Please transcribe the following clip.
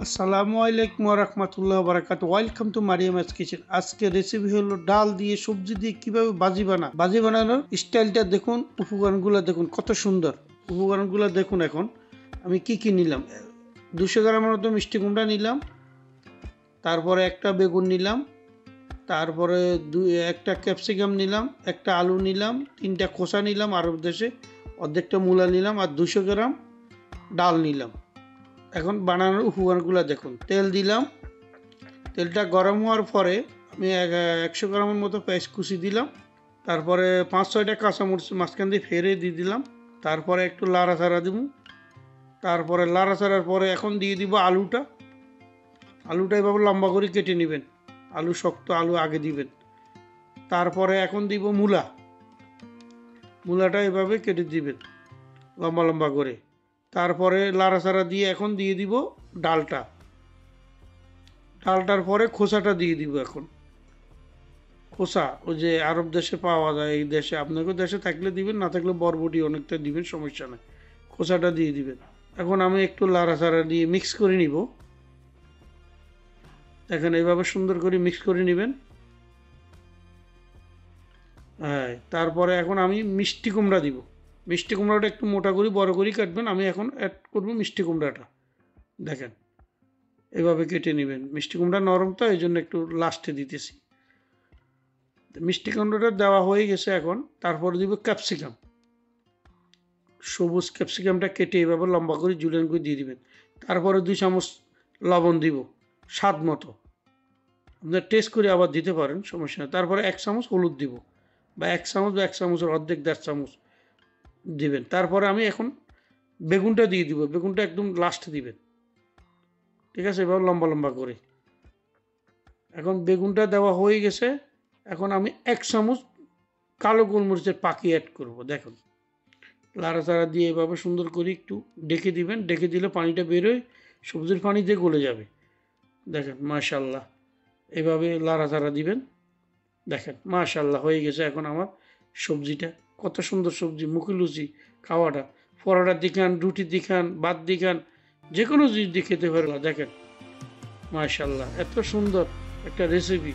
আসসালামু আলাইকুম ওয়া রাহমাতুল্লাহি ওয়া বারাকাতুহু। Welcome to Mariam's kitchen. আজকে রেসিপি হলো ডাল দিয়ে সবজি দিয়ে কিভাবে বাজি বানানোর স্টাইলটা দেখুন, উপকরণগুলো দেখুন কত সুন্দর। উপকরণগুলো দেখুন। এখন আমি কি নিলাম, 200 গ্রামের মতো মিষ্টি কুমড়া নিলাম, তারপরে একটা বেগুন নিলাম, তারপরে একটা ক্যাপসিকাম নিলাম, একটা আলু নিলাম, 3টা খোসা নিলাম আরব দেশে, অর্ধেকটা মূলা নিলাম, আর 200 গ্রাম ডাল নিলাম। এখন বানানোর উপকরণগুলো দেখুন। তেল দিলাম, তেলটা গরম হওয়ার পরে আমি 100 গ্রামের মতো পেঁয়াজ কুচি দিলাম, তারপরে 5-6টা কাঁচামরিচ মাঝখান দিয়ে ফেরে দিয়ে দিলাম, তারপরে একটু লাড়াচাড়া দিব, তারপরে লাড়াচাড়ার পরে এখন দিয়ে দিব আলুটা এভাবে লম্বা করে কেটে নেবেন, আলু শক্ত আলু আগে দিবেন। তারপরে এখন দিব মূলাটা এভাবে কেটে দিবেন লম্বা লম্বা করে। তারপরে লাড়াচাড়া দিয়ে এখন দিয়ে দিব ডালটার পরে খোসাটা দিয়ে দিব। এখন খোসা ওই যে আরব দেশে পাওয়া যায়, এই দেশে আপনাদের দেশে থাকলে দিবেন, না থাকলে বরবটি অনেকটা দিবেন, সমস্যা নেই, খোসাটা দিয়ে দিবেন। এখন আমি একটু লাড়াচাড়া দিয়ে মিক্স করে নিব। দেখেন এইভাবে সুন্দর করে মিক্স করে নেবেন। হ্যাঁ, তারপরে এখন আমি মিষ্টি কুমড়া দিব। মিষ্টি কুমড়াটা একটু মোটা করে বড় করে কাটবেন। আমি এখন অ্যাড করব মিষ্টি কুমড়াটা। দেখেন এভাবে কেটে নেবেন। মিষ্টি কুমড়া নরম তো, এই জন্য একটু লাস্টে দিতেছি। মিষ্টি কুমড়াটা দেওয়া হয়ে গেছে। এখন তারপরে দিব ক্যাপসিকাম, সবুজ ক্যাপসিকামটা কেটে এভাবে লম্বা করে জুলিয়ান করে দিয়ে দিবেন। তারপরে 2 চামচ লবণ দিব স্বাদ মতো, আপনার টেস্ট করে আবার দিতে পারেন, সমস্যা নেই। তারপরে 1 চামচ হলুদ দিব, বা 1 চামচ বা 1 চামচের অর্ধেক 1.5 চামচ দিবেন। তারপরে আমি এখন বেগুনটা দিয়ে দিব, বেগুনটা একদম লাস্টে দিবেন, ঠিক আছে, এভাবে লম্বা লম্বা করে। এখন বেগুনটা দেওয়া হয়ে গেছে। এখন আমি 1 চামচ কালো গোলমরিচের পাখি অ্যাড করব। দেখুন লাড়াচাড়া দিয়ে এভাবে সুন্দর করে একটু ডেকে দিবেন, ডেকে দিলে পানিটা বেরোয়, সবজির পানি দিয়ে গলে যাবে। দেখেন মাশাল্লাহ, এভাবে লাড়াচাড়া দিবেন। দেখেন মাশাল্লাহ হয়ে গেছে। এখন আমার সবজিটা কত সুন্দর সবজি, মুখে লুচি খাওয়াটা, পরোটা দিখান, রুটি দিখান, ভাত দিখান, যে কোনো জিনিস দিয়ে খেতে পারবে। দেখেন মাশাল্লাহ, এত সুন্দর একটা রেসিপি।